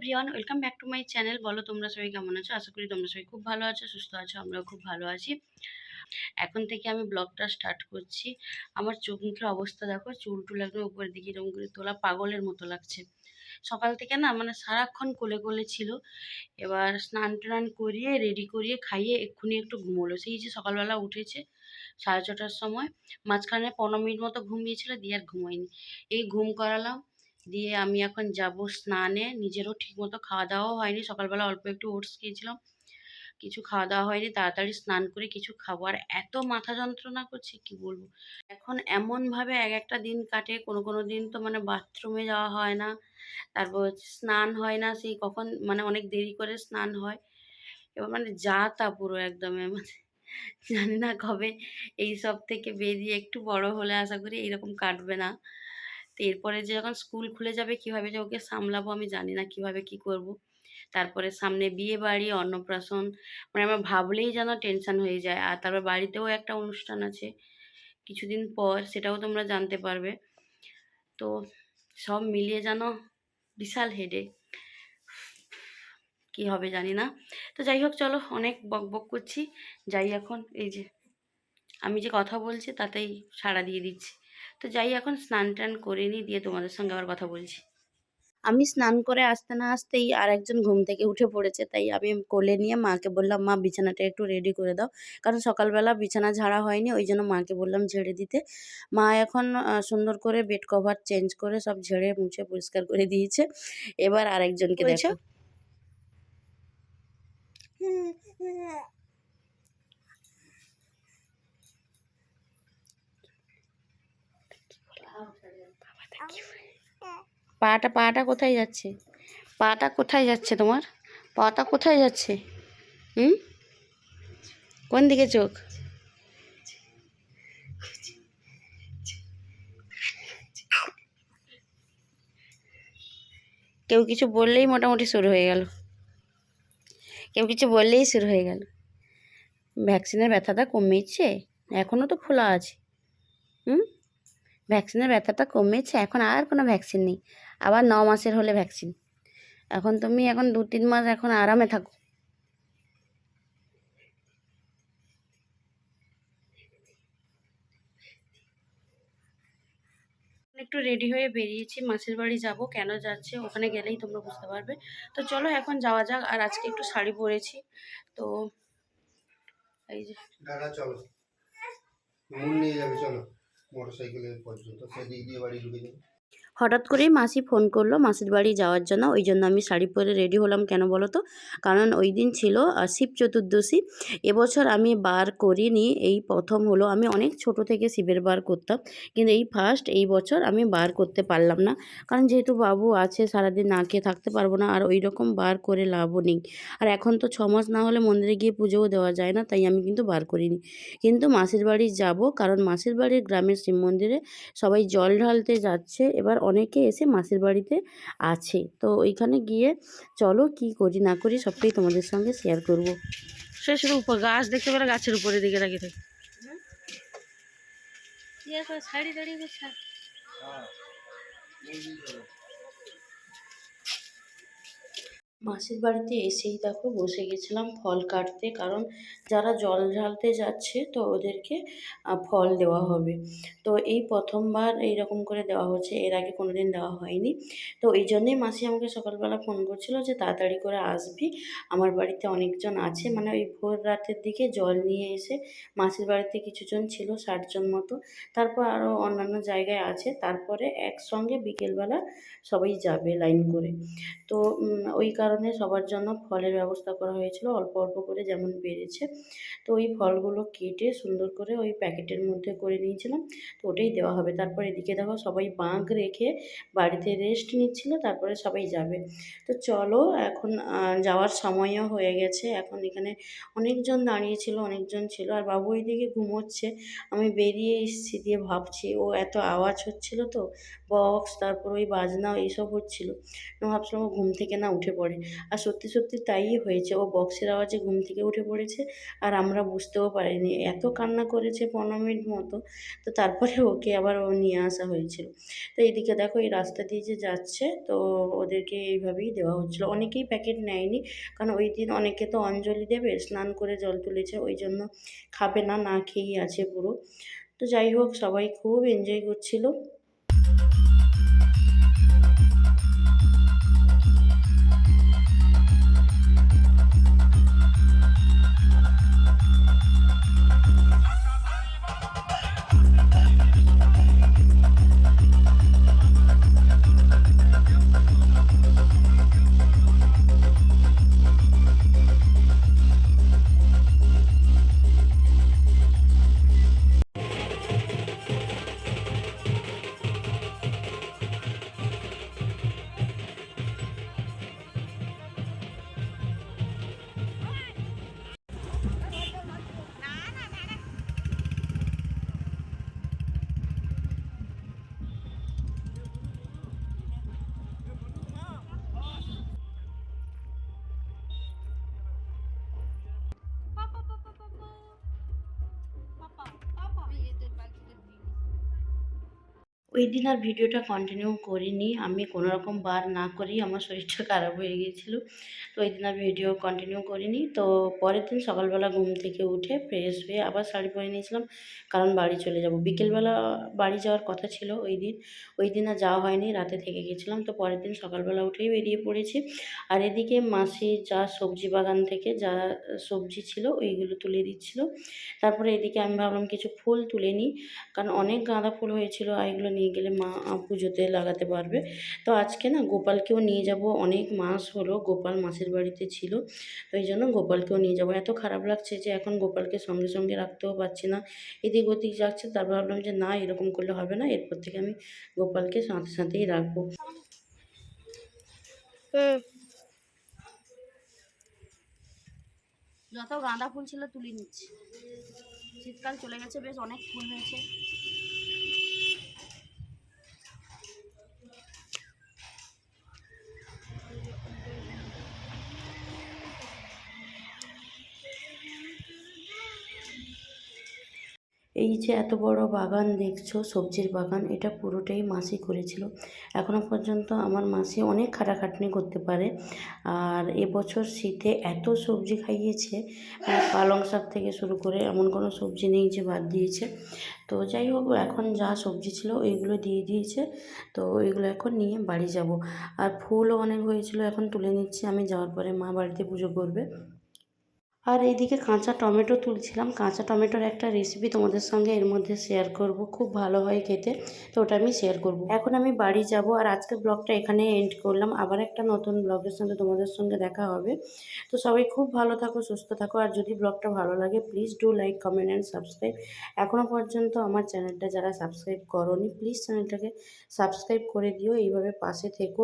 Everyone, welcome back to my channel. বলো তোমরা সবাই কেমন আছো? আশা করি তোমরা সবাই খুব ভালো আছো, সুস্থ আছো। আমরাও খুব ভালো আছি। এখন থেকে আমি ব্লগটা স্টার্ট করছি। আমার চোখ মুখের অবস্থা দেখো, চুল টুল একদম উপরের দিকে এরকম করে তোলা, পাগলের মতো লাগছে। সকাল থেকে না মানে সারাক্ষণ কোলে কোলে ছিল। এবার স্নান টান করিয়ে রেডি করিয়ে খাইয়ে এক্ষুনি একটু ঘুমোলো। সেই যে সকালবেলা উঠেছে 6:30টার সময়, মাঝখানে 15 মিনিট মতো ঘুমিয়েছিল, দিয়ে আর ঘুমোয়নি। এই ঘুম করালাম, দিয়ে আমি এখন যাব স্নানে। নিজেরও ঠিকমতো খাওয়া দাওয়াও হয়নি, সকালবেলা অল্প একটু ওটস খেয়েছিলাম, কিছু খাওয়া দাওয়া হয়নি। তাড়াতাড়ি স্নান করে কিছু খাবো। আর এত মাথা যন্ত্রণা করছে কি বলবো। এখন এমনভাবে এক একটা দিন কাটে, কোনো কোনো দিন তো মানে বাথরুমে যাওয়া হয় না, তারপর স্নান হয় না, সেই কখন মানে অনেক দেরি করে স্নান হয়। এবার মানে যা তা পুরো একদম মানে জানি না কবে এই সব থেকে বেরিয়ে একটু বড় হলে আশা করি এইরকম কাটবে না। তো এরপরে যে যখন স্কুল খুলে যাবে কিভাবে যে ওকে সামলাবো আমি জানি না, কিভাবে কি করব। তারপরে সামনে বিয়ে বাড়ি, অন্নপ্রাশন, মানে আমার ভাবলেই যেন টেনশন হয়ে যায়। আর তারপর বাড়িতেও একটা অনুষ্ঠান আছে কিছুদিন পর, সেটাও তোমরা জানতে পারবে। তো সব মিলিয়ে যেন বিশাল হেডেক, কি হবে জানি না। তো যাই হোক, চলো অনেক বক বক করছি, যাই এখন। এই যে আমি যে কথা বলছি তাতেই সাড়া দিয়ে দিচ্ছি। তো যাই এখন স্নান টান করে নিই, দিয়ে তোমাদের সঙ্গে আবার কথা বলছি। আমি স্নান করে আসতে না আসতেই আর একজন ঘুম থেকে উঠে পড়েছে, তাই আমি কোলে নিয়ে মাকে বললাম, মা বিছানাটা একটু রেডি করে দাও। কারণ সকালবেলা বিছানা ঝাড়া হয়নি, ওই জন্য মাকে বললাম ঝেড়ে দিতে। মা এখন সুন্দর করে বেড কভার চেঞ্জ করে সব ঝেড়ে মুছে পরিষ্কার করে দিয়েছে। এবার আরেকজনকে দেখো। পাটা পাটা কোথায় যাচ্ছে? পাটা কোথায় যাচ্ছে তোমার? পাটা কোথায় যাচ্ছে? হুম, কোন দিকে চোখ? কেউ কিছু বললেই মোটামুটি শুরু হয়ে গেল, কেউ কিছু বললেই শুরু হয়ে গেল। ভ্যাকসিনের ব্যথাটা কমেছে? এখনও তো খোলা আছে। হুম, ভ্যাকসিনের ব্যথাটা কমেছে, এখন আর কোনো ভ্যাকসিন নেই। আবার 9 মাসের হলে ভ্যাকসিন। এখন তুমি এখন 2-3 মাস এখন আরামে থাকো। একটু রেডি হয়ে বেরিয়েছি, মাসির বাড়ি যাব। কেন যাচ্ছে ওখানে গেলেই তোমরা বুঝতে পারবে। তো চলো এখন যাওয়া যাক। আর আজকে একটু শাড়ি পরেছি, তো এই যে দাদা চলো, মন নিয়ে যাবে, চলো মোটরসাইকেলের পর্যন্ত সেদিক দিয়ে বাড়ি ঢুকে যাবে। হঠাৎ করেই মাসি ফোন করলো মাসির বাড়ি যাওয়ার জন্য, ওই জন্য আমি শাড়ি পরে রেডি হলাম। কেন বলো তো? কারণ ওই দিন ছিল শিব চতুর্দশী। এবছর আমি বার করিনি, এই প্রথম হলো। আমি অনেক ছোট থেকে শিবের বার করতাম, কিন্তু এই ফার্স্ট এই বছর আমি বার করতে পারলাম না। কারণ যেহেতু বাবু আছে, সারাদিন না খেয়ে থাকতে পারবো না, আর ওই রকম বার করে লাভও নেই। আর এখন তো 6 মাস না হলে মন্দিরে গিয়ে পুজোও দেওয়া যায় না, তাই আমি কিন্তু বার করিনি। কিন্তু মাসির বাড়ি যাব, কারণ মাসির বাড়ির গ্রামের শিব মন্দিরে সবাই জল ঢালতে যাচ্ছে। এবার অনেকে এসে মাসির বাড়িতে আছে, তো ওইখানে গিয়ে চলো কি করি না করি সবটাই তোমাদের সঙ্গে শেয়ার করবো। সে শুধু উপর গাছ দেখতে পেলে গাছের উপরে দিকে রাখি থাকে। শাড়ি দাঁড়িয়ে মাসির বাড়িতে এসেই দেখো বসে গেছিলাম ফল কাটতে, কারণ যারা জল ঢালতে যাচ্ছে তো ওদেরকে ফল দেওয়া হবে। তো এই প্রথমবার এইরকম করে দেওয়া হচ্ছে, এর আগে কোনোদিন দেওয়া হয়নি। তো এই জন্যেই মাসি আমাকে সকালবেলা ফোন করছিল যে তাড়াতাড়ি করে আসবি, আমার বাড়িতে অনেকজন আছে। মানে ওই ভোর রাতের দিকে জল নিয়ে এসে মাসির বাড়িতে কিছুজন ছিল, 60 জন মতো, তারপর আরও অন্যান্য জায়গায় আছে। তারপরে একসঙ্গে বিকেলবেলা সবাই যাবে লাইন করে। তো ওই কারণে সবার জন্য ফলের ব্যবস্থা করা হয়েছিল, অল্প অল্প করে যেমন পেরেছে। তো ওই ফলগুলো কেটে সুন্দর করে ওই প্যাকেটের মধ্যে করে নিয়েছিলাম, তো ওটাই দেওয়া হবে। তারপর এদিকে দেখো সবাই বাঁক রেখে বাড়িতে রেস্ট নিচ্ছিল, তারপরে সবাই যাবে। তো চলো এখন যাওয়ার সময়ও হয়ে গেছে। এখন এখানে অনেকজন দাঁড়িয়েছিল, অনেকজন ছিল, আর বাবু ওইদিকে ঘুমোচ্ছে। আমি বেরিয়ে এসেছি, দিয়ে ভাবছি ও এত আওয়াজ হচ্ছিল তো, বক্স তারপর ওই বাজনা এইসব হচ্ছিল, ভাবছিলাম ও ঘুম থেকে না উঠে পড়ে। আর সত্যি সত্যি তাই হয়েছে, ও বক্সের আওয়াজে ঘুম থেকে উঠে পড়েছে আর আমরা বুঝতেও পারিনি, এত কান্না করেছে 15 মিনিট মতো। তো তারপরে ওকে আবার নিয়ে আসা হয়েছিল। তো এইদিকে দেখো এই রাস্তা দিয়ে যে যাচ্ছে, তো ওদেরকে এইভাবেই দেওয়া হচ্ছিলো। অনেকেই প্যাকেট নেয়নি, কারণ ওই দিন অনেকে তো অঞ্জলি দেবে, স্নান করে জল তুলেছে, ওই জন্য খাবে না, না খেয়েই আছে পুরো। তো যাই হোক, সবাই খুব এনজয় করছিল। ওই দিন আর ভিডিওটা কন্টিনিউ করিনি, আমি কোনো রকম বার না করেই আমার শরীরটা খারাপ হয়ে গিয়েছিলো। তো ওই দিন আর ভিডিও কন্টিনিউ করিনি। তো পরের দিন সকালবেলা ঘুম থেকে উঠে ফ্রেশ হয়ে আবার শাড়ি পরে নিয়েছিলাম, কারণ বাড়ি চলে যাব। বিকেলবেলা বাড়ি যাওয়ার কথা ছিল ওই দিন আর যাওয়া হয়নি, রাতে থেকে গেছিলাম। তো পরের দিন সকালবেলা উঠেই বেরিয়ে পড়েছি। আর এদিকে মাসি যা সবজি বাগান থেকে যা সবজি ছিল ওইগুলো তুলে দিচ্ছিল। তারপরে এদিকে আমি ভাবলাম কিছু ফুল তুলে নিই, কারণ অনেক গাঁদা ফুল হয়েছিল, আর এগুলো নিয়ে গেলে মা পুজোতে লাগাতে পারবে। তো আজকে না গোপালকেও নিয়ে যাব, অনেক মাস হলো গোপাল মাসির বাড়িতে ছিল, তো এই জন্য গোপালকেও নিয়ে যাব। এত খারাপ লাগছে যে এখন গোপালকে সঙ্গে সঙ্গে রাখতেও পারছি না, এদিক ওদিক যাচ্ছে। তারপর ভাবলাম যে না, এরকম করলে হবে না, এরপর থেকে আমি গোপালকে সাথে সাথেই রাখবো। যত গাঁদা ফুল ছিল তুলে নিচ্ছি, শীতকাল চলে গেছে, বেশ অনেক ফুল হয়েছে। এই যে এত বড় বাগান দেখছো, সবজির বাগান, এটা পুরোটাই মাসি করেছিল। এখনো পর্যন্ত আমার মাসি অনেক খাটাখাটনি করতে পারে। আর এবছর শীতে এত সবজি খাইয়েছে, পালং শাক থেকে শুরু করে এমন কোনো সবজি নেই যে বাদ দিয়েছে। তো যাই হোক, এখন যা সবজি ছিল ওইগুলো দিয়ে দিয়েছে, তো ওইগুলো এখন নিয়ে বাড়ি যাব। আর ফুলও অনেক হয়েছিল, এখন তুলে নিচ্ছি, আমি যাওয়ার পরে মা বাড়িতে পুজো করবে। আর এইদিকে কাঁচা টমেটো তুলছিলাম, কাঁচা টমেটোর একটা রেসিপি তোমাদের সঙ্গে এর মধ্যে শেয়ার করব, খুব ভালো হয় খেতে, তো ওটা আমি শেয়ার করব। এখন আমি বাড়ি যাব, আর আজকের ব্লগটা এখানে এন্ড করলাম। আবার একটা নতুন ব্লগের সঙ্গে তোমাদের সঙ্গে দেখা হবে। তো সবাই খুব ভালো থাকো, সুস্থ থাকো, আর যদি ব্লগটা ভালো লাগে please do like, comment and subscribe. এখনও পর্যন্ত আমার চ্যানেলটা যারা সাবস্ক্রাইব করোনি, প্লিজ চ্যানেলটাকে সাবস্ক্রাইব করে দিও, এইভাবে পাশে থেকো।